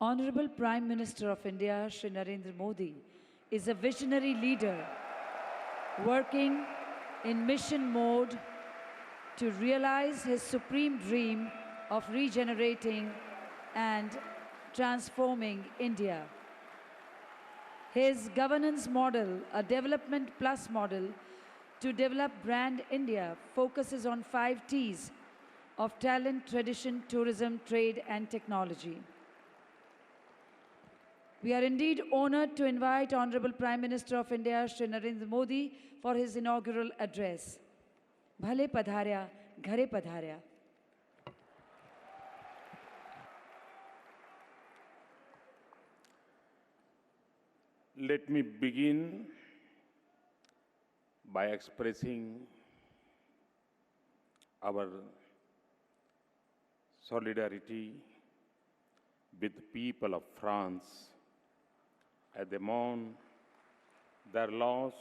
Honorable Prime Minister of India, Shri Narendra Modi, is a visionary leader working in mission mode to realize his supreme dream of regenerating and transforming India. His governance model, a development plus model to develop brand India, focuses on 5 T's of talent, tradition, tourism, trade and technology. We are indeed honored to invite Honorable Prime Minister of India, Shri Narendra Modi, for his inaugural address. Bhale padharya, ghare padharya. Let me begin by expressing our solidarity with the people of France as they mourn their loss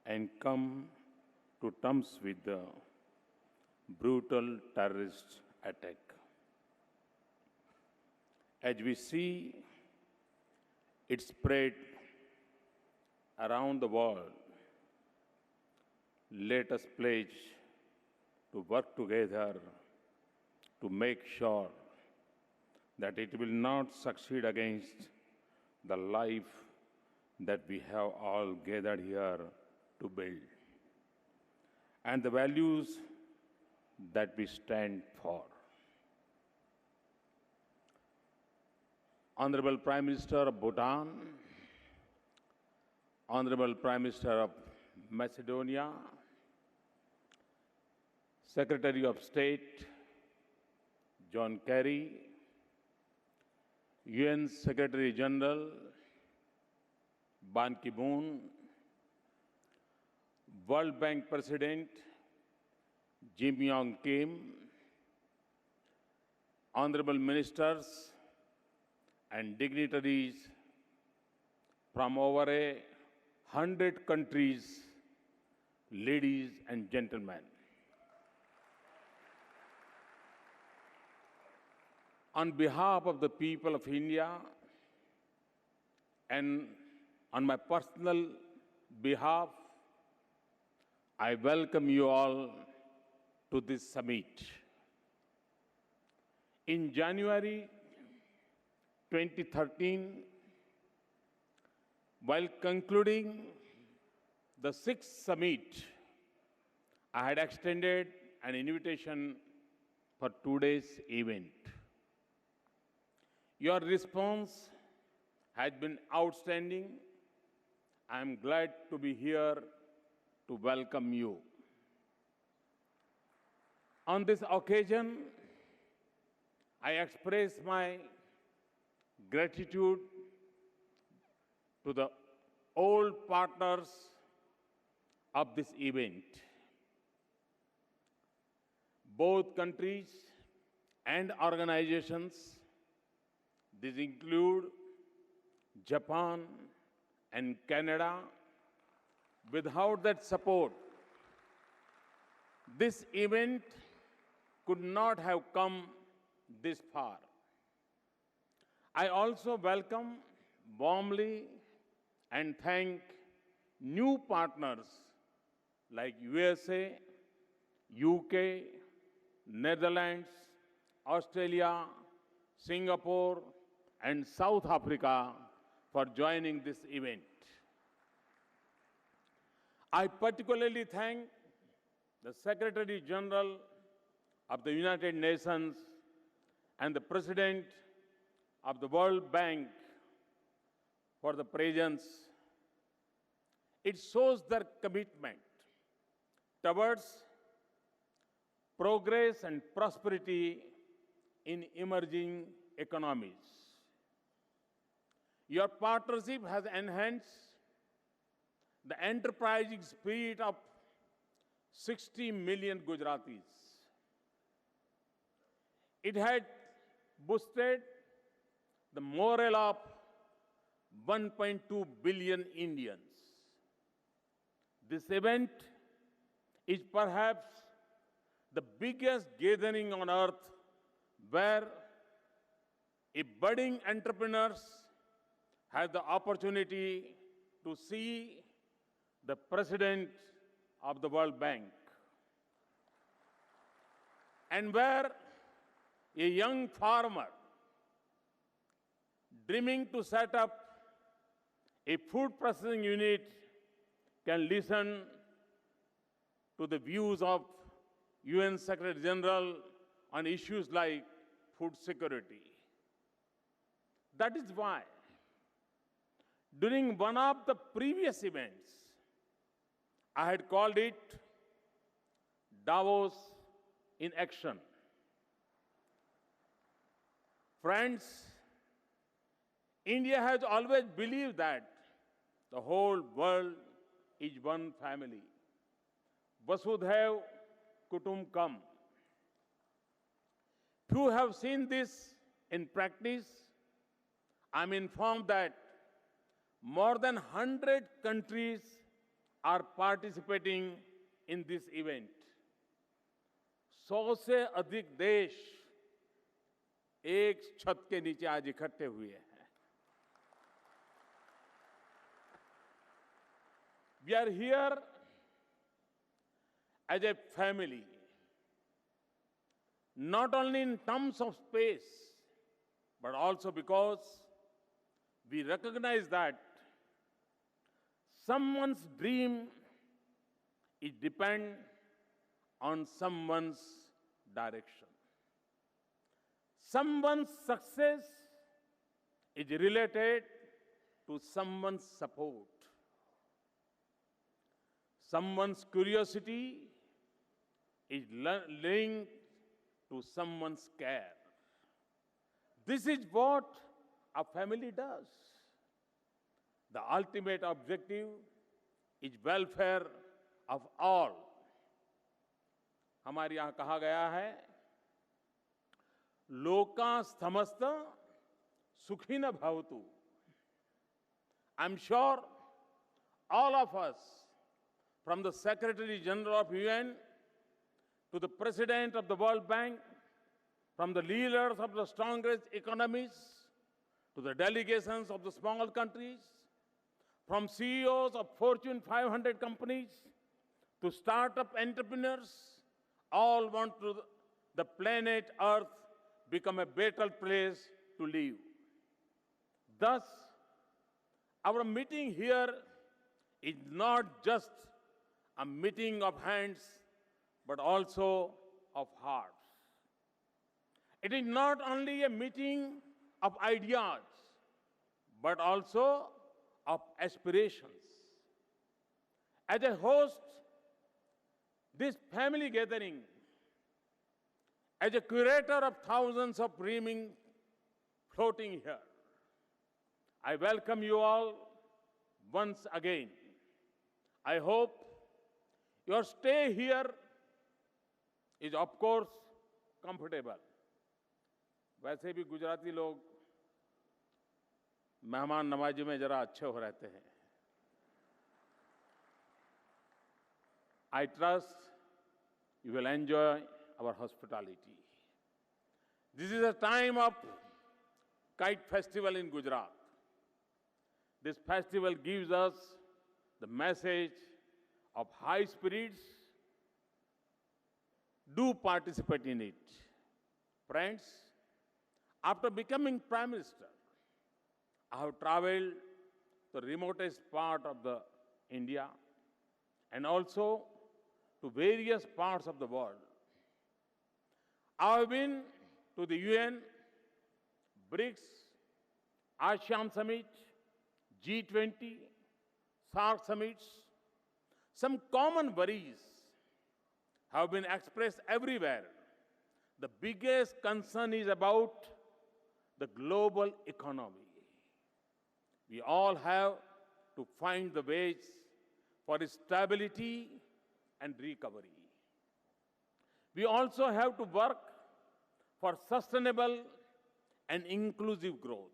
and come to terms with the brutal terrorist attack. As we see it spread around the world, let us pledge to work together to make sure that it will not succeed against the life that we have all gathered here to build and the values that we stand for. Honorable Prime Minister of Bhutan, Honorable Prime Minister of Macedonia, Secretary of State John Kerry, UN Secretary General Ban Ki-moon, World Bank President Jim Yong Kim, Honorable Ministers and dignitaries from over 100 countries, ladies and gentlemen. On behalf of the people of India and on my personal behalf, I welcome you all to this summit. In January 2013, while concluding the 6th summit, I had extended an invitation for today's event. Your response has been outstanding. I am glad to be here to welcome you. On this occasion, I express my gratitude to the old partners of this event. Both countries and organizations, these include Japan and Canada. Without that support, this event could not have come this far. I also welcome warmly and thank new partners like USA, UK, Netherlands, Australia, Singapore, and South Africa for joining this event. I particularly thank the Secretary General of the United Nations and the President of the World Bank for the presence. It shows their commitment towards progress and prosperity in emerging economies. Your partnership has enhanced the enterprising spirit of 60 million Gujaratis. It had boosted the morale of 1.2 billion Indians. This event is perhaps the biggest gathering on earth where If budding entrepreneurs have the opportunity to see the president of the World Bank, and where a young farmer dreaming to set up a food processing unit can listen to the views of UN Secretary General on issues like food security. That is why, during one of the previous events, I had called it Davos in action. Friends, India has always believed that the whole world is one family. Vasudhaiv Kutumbakam. Few have seen this in practice. I'm informed that more than 100 countries are participating in this event. 100 से अधिक देश एक छत के नीचे आज इकट्ठे हुए हैं. We are here as a family, not only in terms of space, but also because we recognize that someone's dream is depend on someone's direction. Someone's success is related to someone's support. Someone's curiosity is linked to someone's care. This is what a family does. The ultimate objective is welfare of all. हमारे यहां कहा गया है, लोका समस्त सुखी न भवतु. I'm sure all of us, from the Secretary General of UN to the President of the World Bank, from the leaders of the strongest economies to the delegations of the small countries, from CEOs of Fortune 500 companies to startup entrepreneurs, all want to the planet Earth become a better place to live. Thus, our meeting here is not just a meeting of hands, but also of hearts. It is not only a meeting of ideas, but also of aspirations. As a host, this family gathering, as a curator of thousands of dreaming floating here, I welcome you all once again. I hope your stay here is, of course, comfortable. वैसे भी गुजराती लोग मेहमान नवाजी में जरा अच्छे हो रहते हैं. I trust you will enjoy our hospitality. This is a time of Kite Festival in Gujarat. This festival gives us the message of high spirits. Do participate in it. Friends, after becoming Prime Minister, I have traveled to the remotest part of the India and also to various parts of the world. I have been to the UN, BRICS, ASEAN Summit, G20, SAARC summits. Some common worries have been expressed everywhere. The biggest concern is about the global economy. We all have to find the ways for stability and recovery. We also have to work for sustainable and inclusive growth.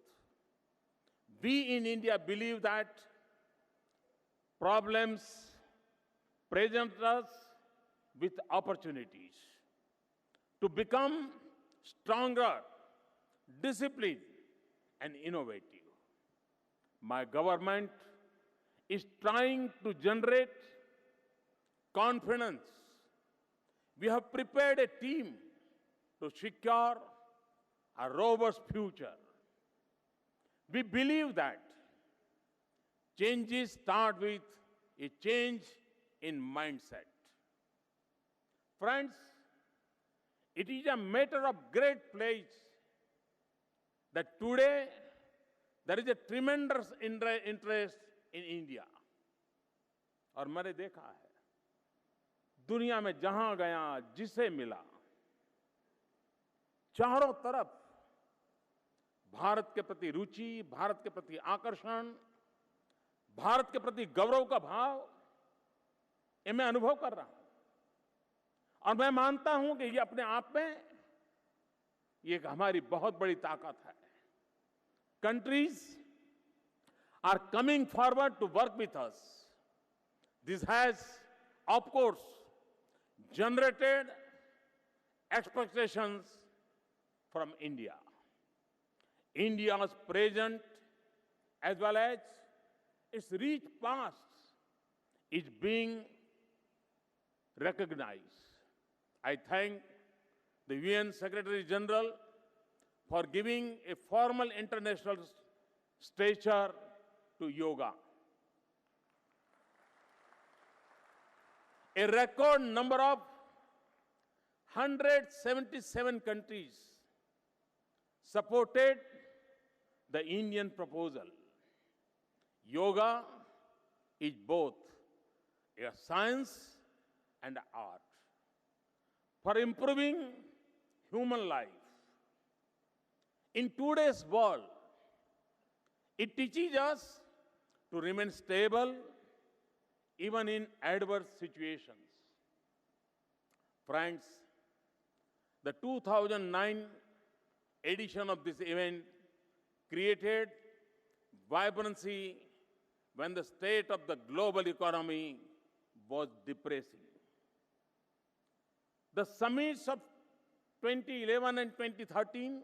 We in India believe that problems present us with opportunities to become stronger disciplined, and innovative. My government is trying to generate confidence. We have prepared a team to secure a robust future. We believe that changes start with a change in mindset. Friends, it is a matter of great place that today there is a tremendous interest in India. और मैंने देखा है दुनिया में जहां गया जिसे मिला चारों तरफ भारत के प्रति रुचि, भारत के प्रति आकर्षण, भारत के प्रति गौरव का भाव ये मैं अनुभव कर रहा हूं। और मैं मानता हूं कि ये अपने आप में ये एक हमारी बहुत बड़ी ताकत है। Countries are coming forward to work with us. This has, of course, generated expectations from India. India's present as well as its rich past is being recognized. I thank the UN Secretary General for giving a formal international stature to yoga. A record number of 177 countries supported the Indian proposal. Yoga is both a science and art for improving human life. In today's world, it teaches us to remain stable even in adverse situations. Friends, the 2009 edition of this event created vibrancy when the state of the global economy was depressing. The summits of 2011 and 2013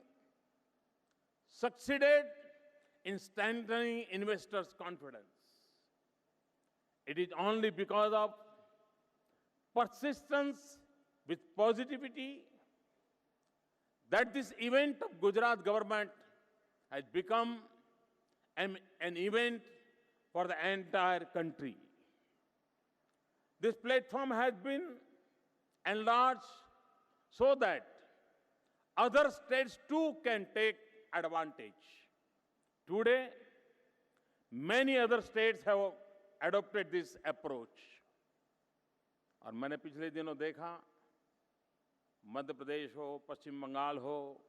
succeeded in strengthening investors' confidence. It is only because of persistence with positivity that this event of Gujarat government has become an event for the entire country. This platform has been enlarged so that other states too can take advantage. Today, many other states have adopted this approach. और मैंने पिछले दिनों देखा मध्य प्रदेश हो, पश्चिम बंगाल हो,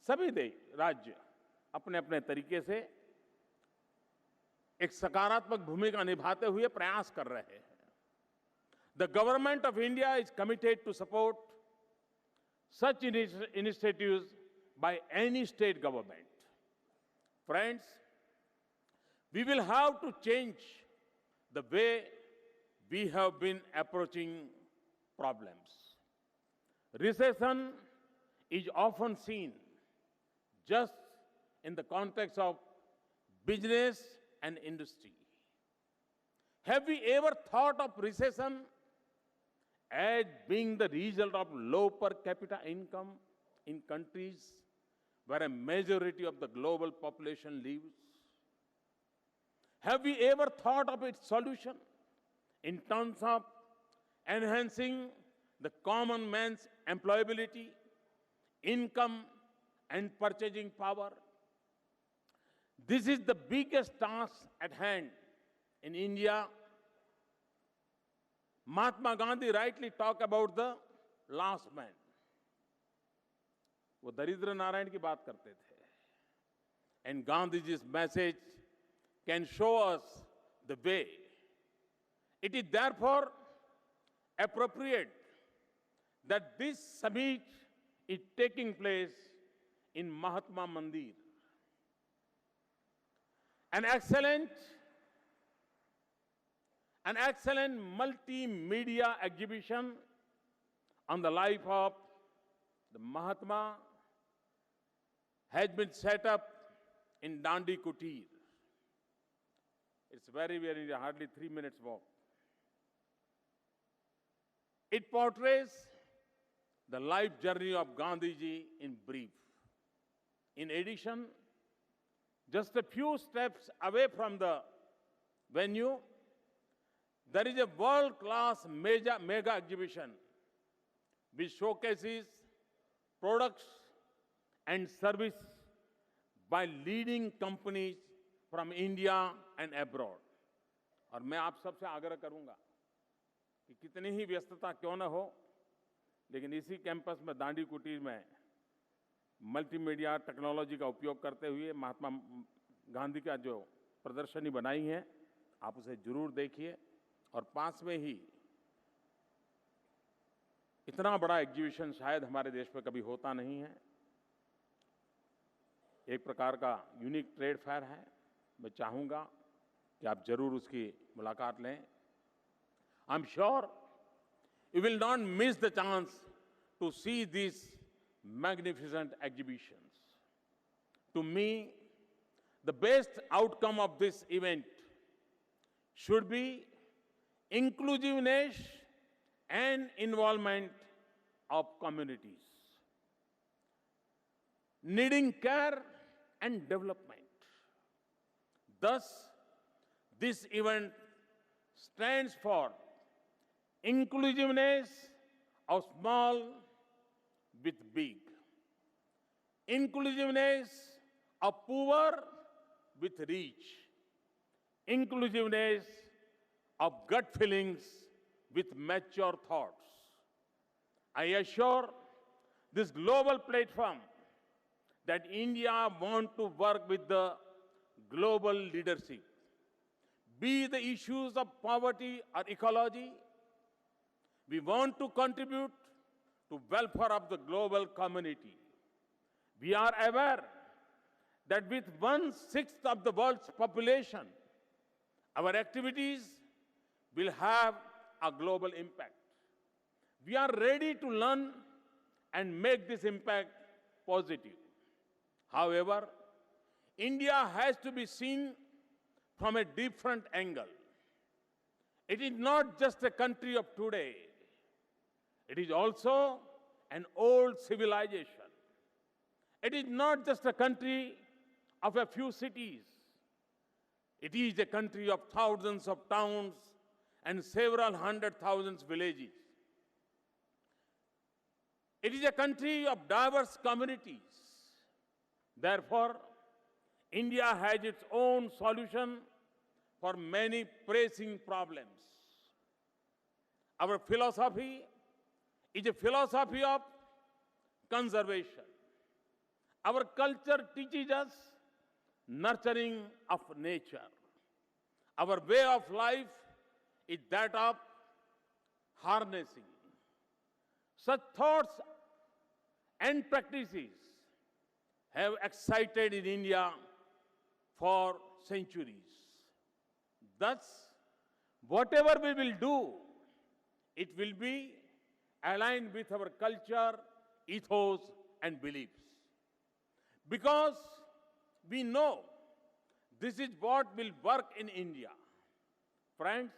सभी राज्य अपने अपने तरीके से एक सकारात्मक भूमिका निभाते हुए प्रयास कर रहे हैं. The government of India is committed to support such initiatives by any state government. Friends, we will have to change the way we have been approaching problems. Recession is often seen just in the context of business and industry. Have we ever thought of recession as being the result of low per capita income in countries where a majority of the global population lives? Have we ever thought of its solution in terms of enhancing the common man's employability, income, and purchasing power? This is the biggest task at hand in India. Mahatma Gandhi rightly talked about the last man. वो दरिद्र नारायण की बात करते थे. And Gandhiji's message can show us the way. It is therefore appropriate that this summit is taking place in Mahatma Mandir. An excellent multimedia exhibition on the life of the Mahatma has been set up in Dandi Kutir. It's very, hardly 3 minutes walk. It portrays the life journey of Gandhiji in brief. In addition, just a few steps away from the venue, there is a world-class mega exhibition which showcases products and service by leading companies from India and abroad. और मैं आप सबसे आग्रह करूंगा कि कितनी ही व्यस्तता क्यों न हो, लेकिन इसी कैंपस में दांडी कुटीर में मल्टीमीडिया टेक्नोलॉजी का उपयोग करते हुए महात्मा गांधी का जो प्रदर्शनी बनाई है, आप उसे जरूर देखिए। और पास में ही इतना बड़ा एग्जीबिशन शायद हमारे देश में कभी होता नहीं है। एक प्रकार का यूनिक ट्रेड फेयर है। मैं चाहूंगा कि आप जरूर उसकी मुलाकात लें। I am sure you will not miss the chance to see this magnificent exhibitions. To me, the best outcome of this event should be inclusiveness and involvement of communities, needing care and development. Thus, this event stands for inclusiveness of small with big, inclusiveness of poor with rich, inclusiveness of gut feelings with mature thoughts. I assure this global platform that India wants to work with the global leadership, be the issues of poverty or ecology. We want to contribute to welfare of the global community. We are aware that with 1/6 of the world's population, our activities will have a global impact. We are ready to learn and make this impact positive. However, India has to be seen from a different angle. It is not just a country of today. It is also an old civilization. It is not just a country of a few cities. It is a country of thousands of towns and several hundred thousands villages. It is a country of diverse communities. Therefore, India has its own solution for many pressing problems. Our philosophy is a philosophy of conservation. Our culture teaches us nurturing of nature. Our way of life is that of harnessing. Such thoughts and practices have excited in India for centuries. Thus, whatever we will do, it will be aligned with our culture, ethos, and beliefs. Because we know this is what will work in India. Friends,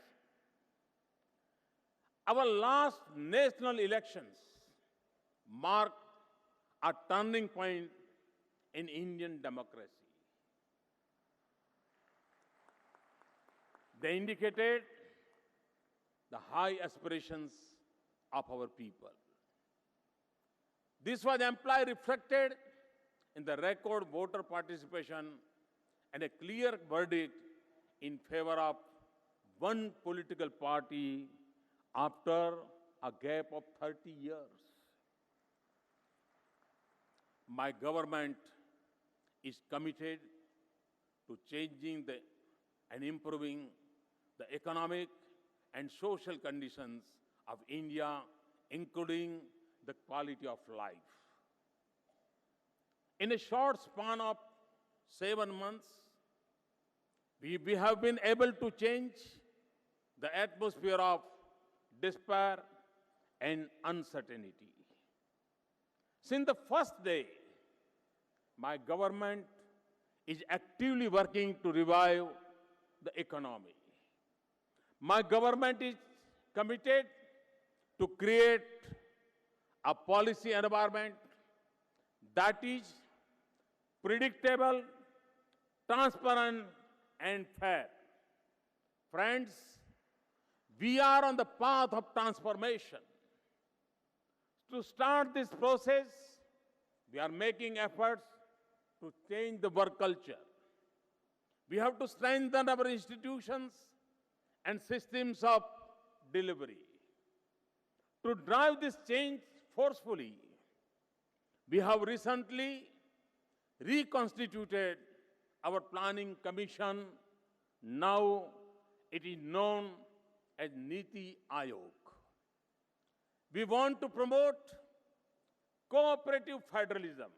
our last national elections marked a turning point in Indian democracy. They indicated the high aspirations of our people. This was amply reflected in the record voter participation and a clear verdict in favor of one political party after a gap of 30 years. My government is committed to changing and improving the economic and social conditions of India, including the quality of life. In a short span of 7 months, we have been able to change the atmosphere of despair and uncertainty. Since the first day, my government is actively working to revive the economy. My government is committed to create a policy environment that is predictable, transparent, and fair. Friends, we are on the path of transformation. To start this process, we are making efforts to change the work culture. We have to strengthen our institutions and systems of delivery. To drive this change forcefully, we have recently reconstituted our planning commission. Now it is known as Niti Aayog. We want to promote cooperative federalism.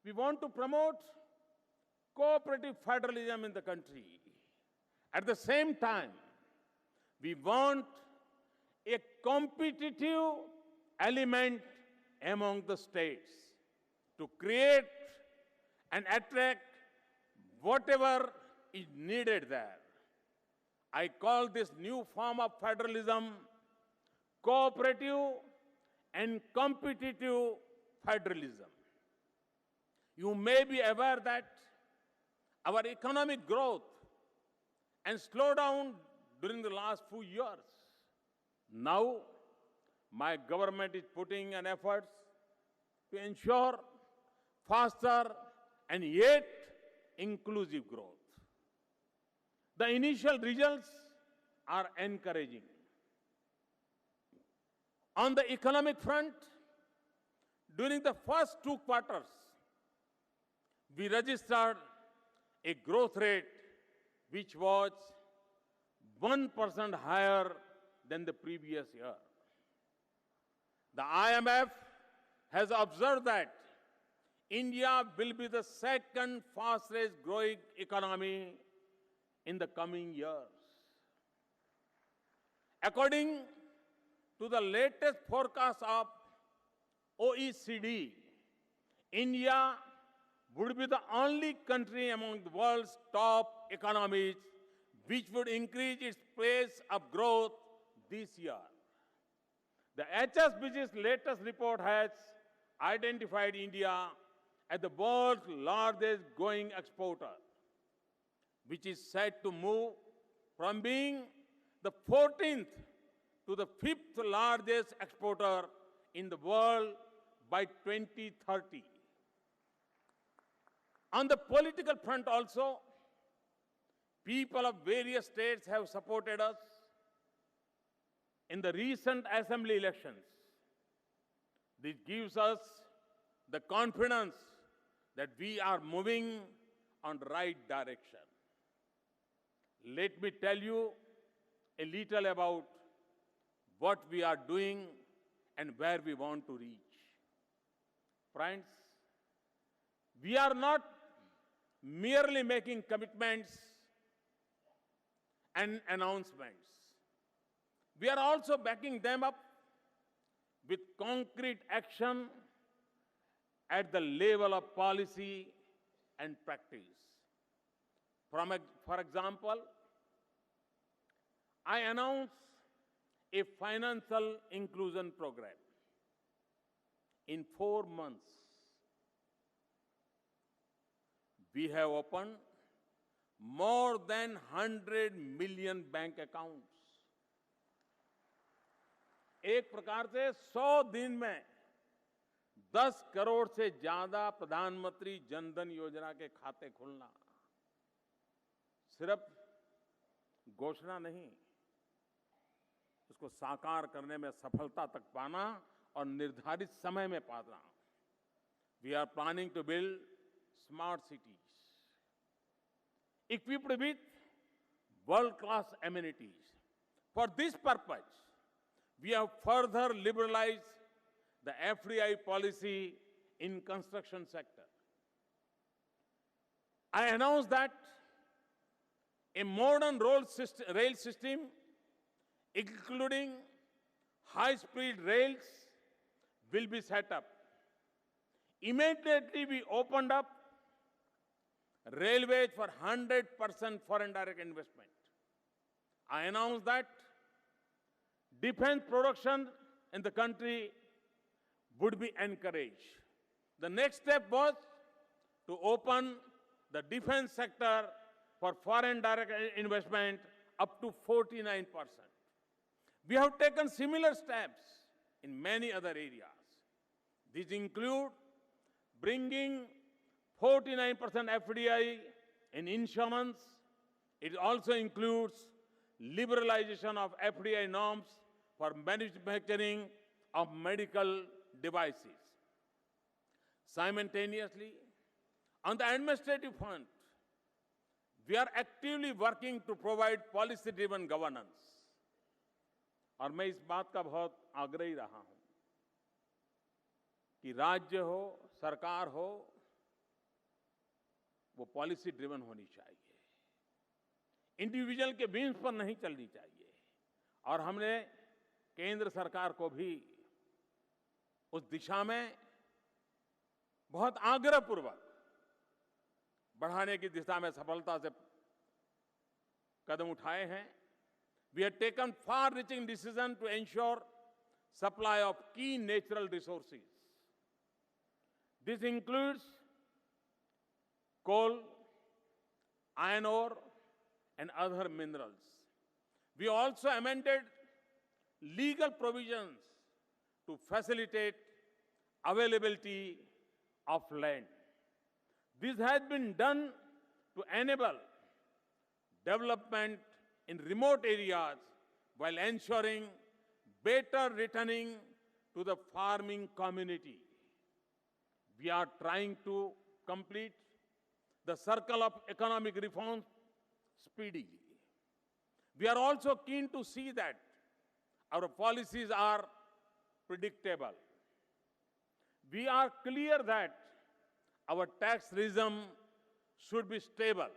We want to promote cooperative federalism in the country. At the same time, we want a competitive element among the states to create and attract whatever is needed there. I call this new form of federalism cooperative and competitive federalism. You may be aware that our economic growth and slowdown during the last few years. Now, my government is putting an effort to ensure faster and yet inclusive growth. The initial results are encouraging. On the economic front, during the first 2 quarters, we registered a growth rate which was 1% higher than the previous year. The IMF has observed that India will be the second fastest growing economy in the coming years. According to the latest forecast of OECD, India would be the only country among the world's top economies which would increase its pace of growth this year. The HSBC's latest report has identified India as the world's largest growing exporter, which is set to move from being the 14th to the 5th largest exporter in the world by 2030. On the political front also, people of various states have supported us in the recent assembly elections. This gives us the confidence that we are moving on the right direction. Let me tell you a little about what we are doing and where we want to reach. Friends, we are not merely making commitments and announcements. We are also backing them up with concrete action at the level of policy and practice. For example, I announced a financial inclusion program. In 4 months, we have opened more than 100 million bank accounts. एक प्रकार से 100 दिन में 10 करोड़ से ज्यादा प्रधानमंत्री जनधन योजना के खाते खुलना सिर्फ घोषणा नहीं, उसको साकार करने में सफलता तक पाना और निर्धारित समय में पाना. We are planning to build smart cities equipped with world-class amenities. For this purpose, we have further liberalized the FDI policy in construction sector. I announced that a modern rail system, including high-speed rails, will be set up. Immediately we opened up railways for 100% foreign direct investment. I announced that defense production in the country would be encouraged. The next step was to open the defense sector for foreign direct investment up to 49%. We have taken similar steps in many other areas. These include bringing 49% FDI in insurance. It also includes liberalization of FDI norms for manufacturing of medical devices. Simultaneously, on the administrative front, we are actively working to provide policy-driven governance. और मैं इस बात का बहुत आग्रही रहा हूं कि राज्य हो, सरकार हो, वो पॉलिसी ड्रिवन होनी चाहिए, इंडिविजुअल के व्हील्स पर नहीं चलनी चाहिए। और हमने केंद्र सरकार को भी उस दिशा में बहुत आग्रहपूर्वक बढ़ाने की दिशा में सफलता से कदम उठाए हैं। We have taken far-reaching decisions to ensure supply of key natural resources. This includes coal, iron ore, and other minerals. We also amended legal provisions to facilitate availability of land. This has been done to enable development in remote areas while ensuring better returning to the farming community. We are trying to complete the circle of economic reforms speedily. We are also keen to see that our policies are predictable. We are clear that our tax regime should be stable.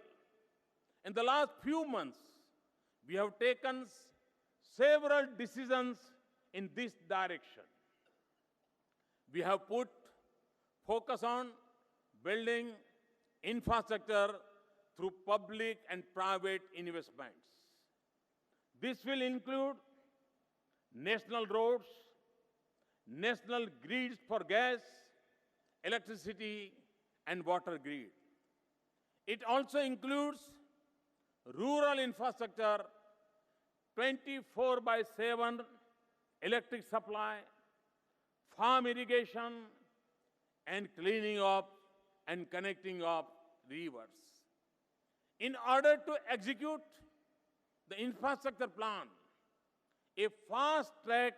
In the last few months, we have taken several decisions in this direction. We have put focus on building infrastructure through public and private investments. This will include national roads, national grids for gas, electricity, and water grid. It also includes rural infrastructure, 24/7 electric supply, farm irrigation, and cleaning up and connecting of rivers. In order to execute the infrastructure plan, a fast-track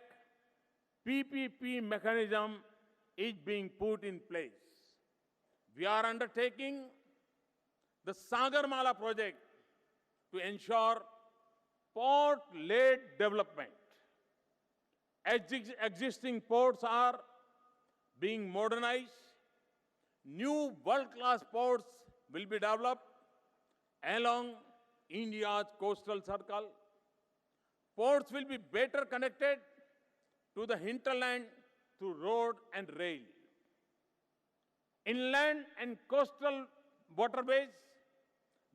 PPP mechanism is being put in place. We are undertaking the Sagarmala project to ensure port-led development. Existing ports are being modernized. New world-class ports will be developed along India's coastal circle. Ports will be better connected to the hinterland through road and rail. Inland and coastal waterways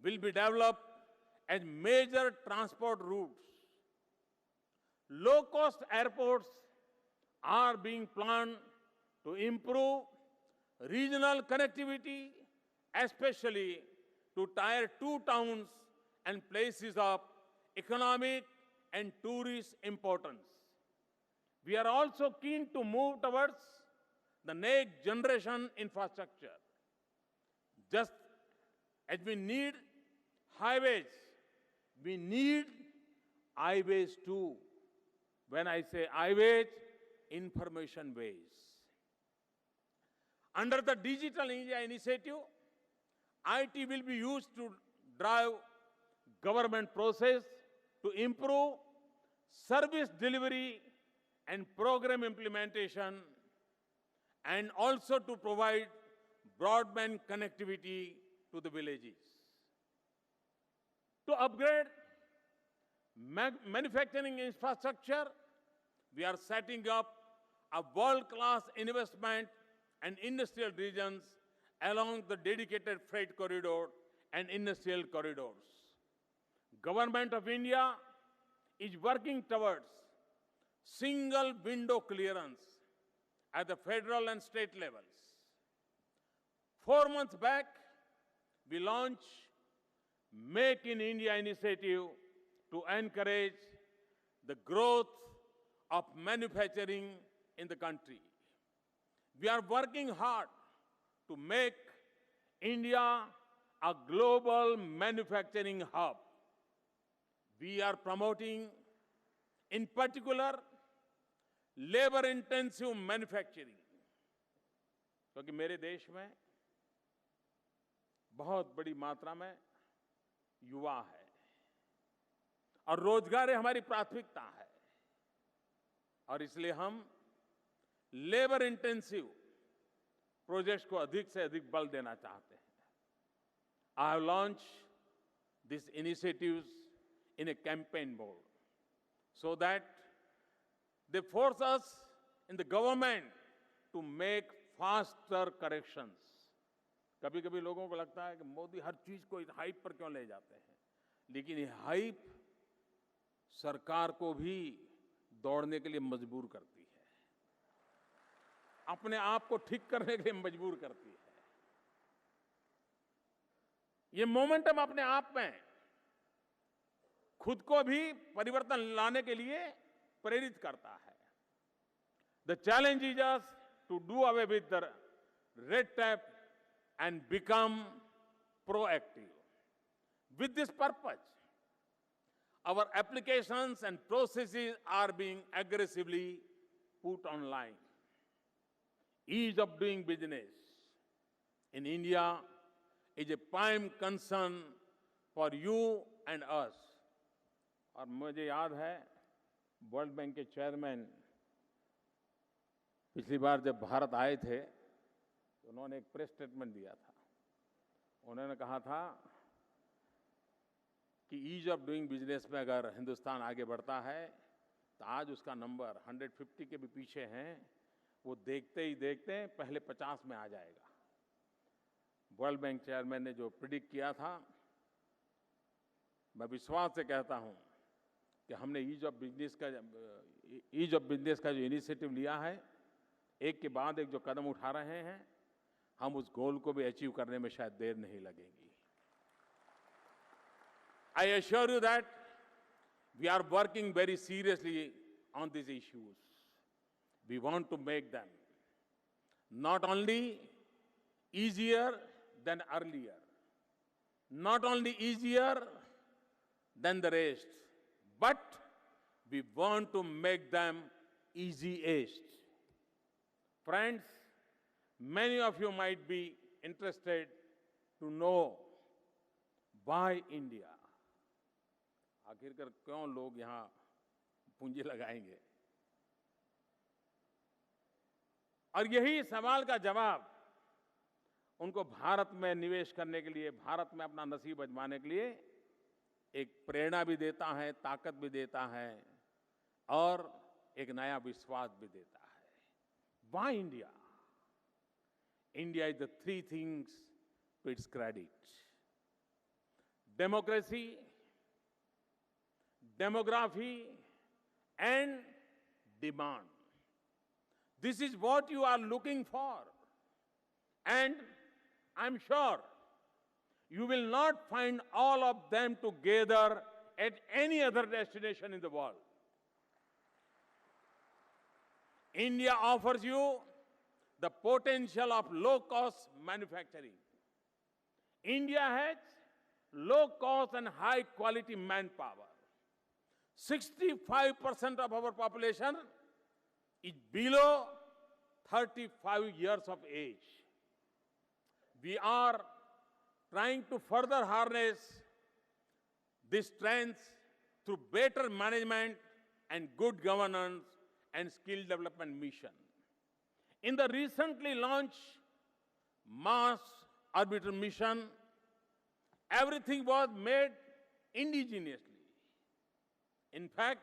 will be developed as major transport routes. Low-cost airports are being planned to improve regional connectivity, especially to Tier 2 towns and places of economic and tourist importance. We are also keen to move towards the next generation infrastructure. Just as we need highways, we need highways too. When I say highways, information ways. Under the Digital India initiative, IT will be used to drive government process to improve service delivery and program implementation, and also to provide broadband connectivity to the villages. To upgrade manufacturing infrastructure, we are setting up a world-class investment and industrial regions along the dedicated freight corridor and industrial corridors. Government of India is working towards single window clearance at the federal and state levels. 4 months back, we launched Make in India initiative to encourage the growth of manufacturing in the country. We are working hard to make India a global manufacturing hub. We are promoting, in particular, labor-intensive manufacturing. क्योंकि मेरे देश में बहुत बड़ी मात्रा में युवा है और रोजगार हमारी प्राथमिकता है और इसलिए हम लेबर इंटेंसिव प्रोजेक्ट्स को अधिक से अधिक बल देना चाहते हैं. I have launched these initiatives in a campaign mode so that they force us in the government to make faster corrections. कभी-कभी लोगों को लगता है कि मोदी हर चीज को हाइप पर क्यों ले जाते हैं, लेकिन ये हाइप सरकार को भी दौड़ने के लिए मजबूर करती है, अपने आप को ठीक करने के लिए मजबूर करती है. ये मोमेंटम अपने आप में खुद को भी परिवर्तन लाने के लिए प्रेरित करता है. The challenge is us to do away with the red tape and become proactive. With this purpose, our applications and processes are being aggressively put online. Ease of doing business in India is a prime concern for you and us. और मुझे याद है world bank के chairman पिछली बार जब भारत आए थे तो उन्होंने एक प्रेस स्टेटमेंट दिया था. उन्होंने कहा था कि ईज ऑफ डूइंग बिजनेस में अगर हिंदुस्तान आगे बढ़ता है तो आज उसका नंबर 150 के भी पीछे हैं, वो देखते ही देखते पहले 50 में आ जाएगा. वर्ल्ड बैंक चेयरमैन ने जो प्रिडिक्ट किया था, मैं विश्वास से कहता हूं कि हमने ईज ऑफ बिजनेस का जो इनिशिएटिव लिया है, एक के बाद एक जो कदम उठा रहे हैं, हम उस गोल को भी अचीव करने में शायद देर नहीं लगेगी. I assure you that we are working very seriously on these issues. We want to make them not only easier than earlier, not only easier than the rest, but we want to make them easiest. Friends, many of you might be interested to know why India. आखिरकार क्यों लोग यहाँ पूंजी लगाएंगे? और यही सवाल का जवाब उनको भारत में निवेश करने के लिए, भारत में अपना नसीब आजमाने के लिए एक प्रेरणा भी देता है, ताकत भी देता है और एक नया विश्वास भी देता है. Why India? India is the three things to its credit: democracy, demography, and demand. This is what you are looking for. And I'm sure you will not find all of them together at any other destination in the world. India offers you the potential of low-cost manufacturing. India has low-cost and high-quality manpower. 65% of our population is below 35 years of age. We are trying to further harness these strengths through better management and good governance and skill development mission. In the recently launched Mars Orbiter mission, everything was made indigenously. In fact,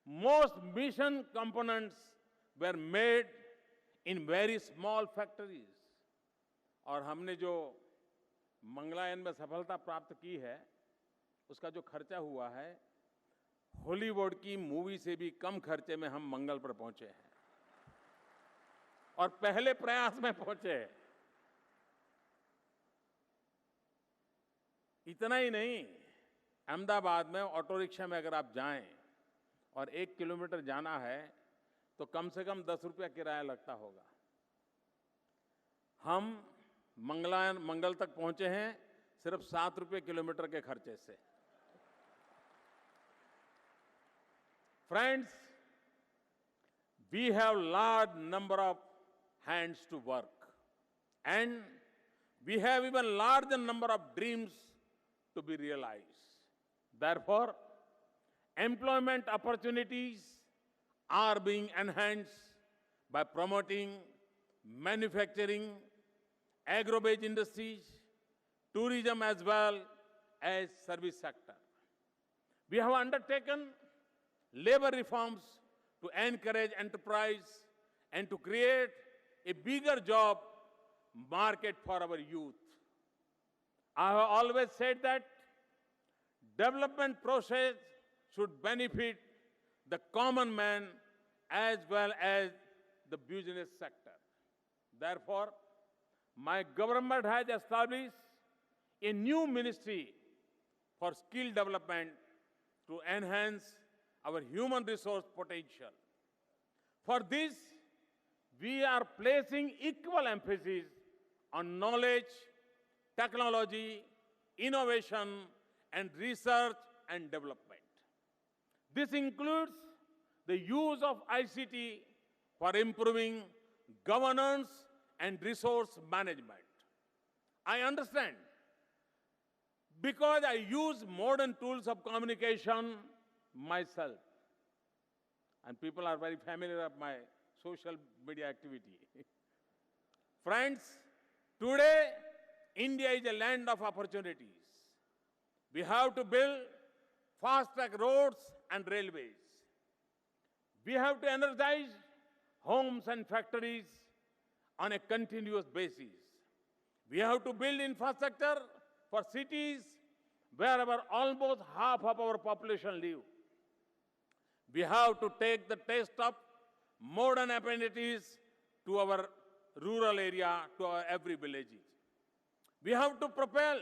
most mission components were made in very small factories. और हमने जो मंगलायन में सफलता प्राप्त की है, उसका जो खर्चा हुआ है, हॉलीवुड की मूवी से भी कम खर्चे में हम मंगल पर पहुंचे हैं और पहले प्रयास में पहुंचे हैं। इतना ही नहीं, अहमदाबाद में ऑटो रिक्शा में अगर आप जाएं और 1 किलोमीटर जाना है तो कम से कम 10 रुपया किराया लगता होगा। हम मंगल तक पहुंचे हैं सिर्फ 7 रुपये किलोमीटर के खर्चे से। Friends, we have large number of hands to work and we have even larger number of dreams to be realized. Therefore, employment opportunities are being enhanced by promoting manufacturing, agro-based industries, tourism as well as service sector. We have undertaken labor reforms to encourage enterprise and to create a bigger job market for our youth. I have always said that development process should benefit the common man as well as the business sector. Therefore, my government has established a new ministry for skill development to enhance our human resource potential. For this, we are placing equal emphasis on knowledge, technology, innovation, and research and development. This includes the use of ICT for improving governance and resource management. I understand because I use modern tools of communication myself, and people are very familiar with my social media activity. Friends, today India is a land of opportunities. We have to build fast-track roads and railways. We have to energize homes and factories on a continuous basis. We have to build infrastructure for cities wherever almost half of our population live. We have to take the test of modern amenities to our rural area, to our every villages. We have to propel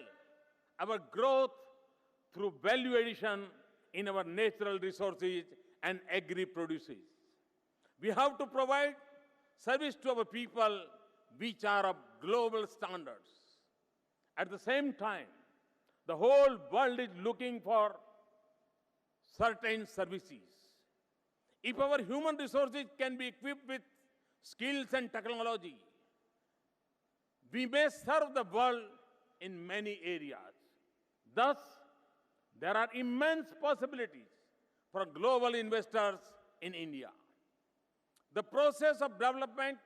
our growth through value addition in our natural resources and agri-produces. We have to provide service to our people which are of global standards. At the same time, the whole world is looking for certain services. If our human resources can be equipped with skills and technology, we may serve the world in many areas. Thus, there are immense possibilities for global investors in India. The process of development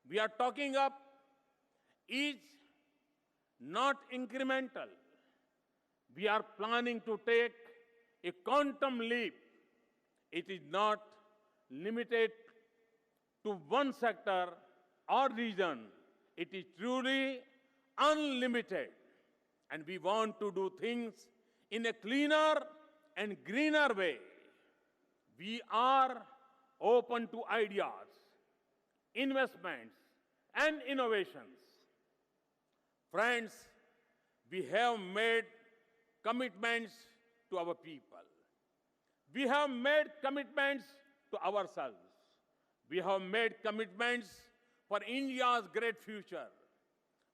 we are talking of is not incremental. We are planning to take a quantum leap. It is not limited to one sector or region. It is truly unlimited. And we want to do things in a cleaner and greener way. We are open to ideas, investments, and innovations. Friends, we have made commitments to our people. We have made commitments to ourselves. We have made commitments for India's great future.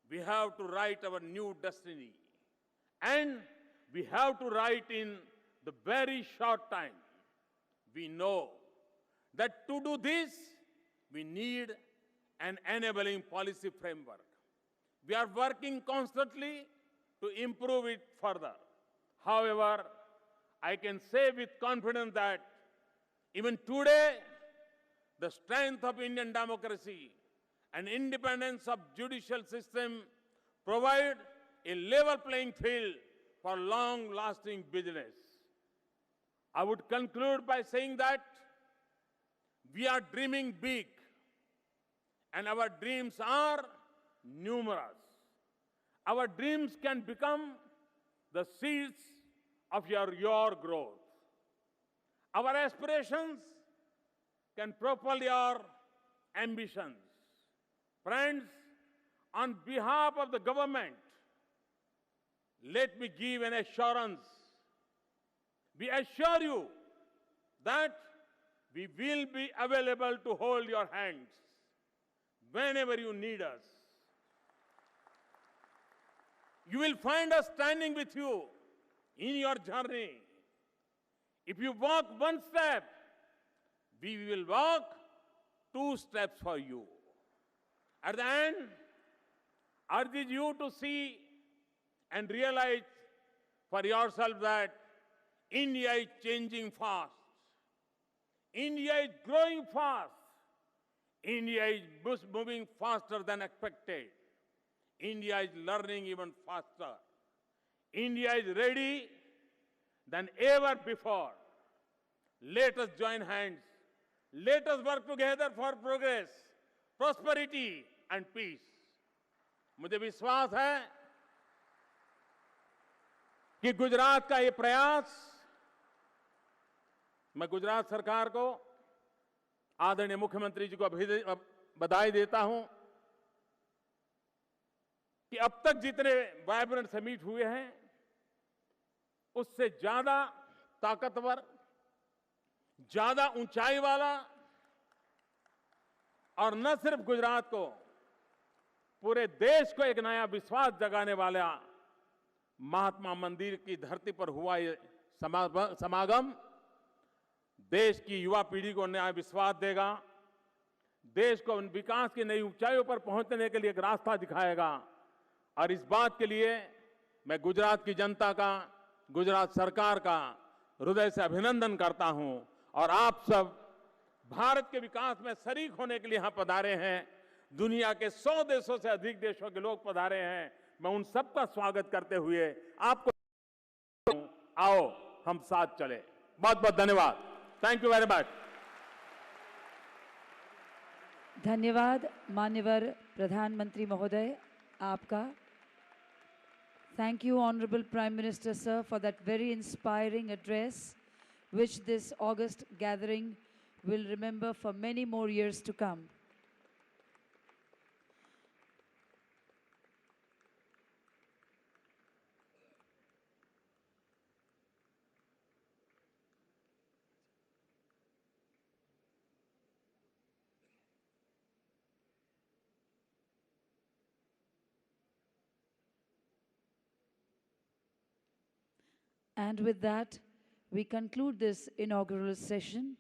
We have to write our new destiny. And we have to write in the very short time. We know that to do this, we need an enabling policy framework. We are working constantly to improve it further. However, I can say with confidence that even today, the strength of Indian democracy and independence of judicial system provide a level playing field for long-lasting business. I would conclude by saying that we are dreaming big and our dreams are numerous. Our dreams can become the seeds of your growth. Our aspirations can propel your ambitions. Friends, on behalf of the government, let me give an assurance. We assure you that we will be available to hold your hands whenever you need us. You will find us standing with you in your journey. If you walk one step, we will walk 2 steps for you. At the end, I urge you to see and realize for yourself that India is changing fast. India is growing fast. India is moving faster than expected. India is learning even faster. India is ready than ever before. Let us join hands. Let us work together for progress, prosperity and peace. मुझे विश्वास है कि गुजरात का ये प्रयास, मैं गुजरात सरकार को, आदरणीय मुख्यमंत्री जी को बधाई देता हूं कि अब तक जितने वाइब्रेंट समिट हुए हैं उससे ज्यादा ताकतवर, ज्यादा ऊंचाई वाला और न सिर्फ गुजरात को, पूरे देश को एक नया विश्वास जगाने वाला महात्मा मंदिर की धरती पर हुआ ये समागम देश की युवा पीढ़ी को नया विश्वास देगा, देश को विकास की नई ऊंचाइयों पर पहुंचने के लिए एक रास्ता दिखाएगा। और इस बात के लिए मैं गुजरात की जनता का, गुजरात सरकार का हृदय से अभिनंदन करता हूं। और आप सब भारत के विकास में शरीक होने के लिए यहां पधारे हैं। दुनिया के 100 देशों से अधिक देशों के लोग पधारे हैं। मैं उन सबका स्वागत करते हुए आपको, आओ हम साथ चले। बहुत बहुत धन्यवाद। Thank you very much. धन्यवाद मान्यवर प्रधानमंत्री महोदय आपका। Thank you, Honorable Prime Minister, sir, for that very inspiring address, which this August gathering will remember for many more years to come. And with that, we conclude this inaugural session.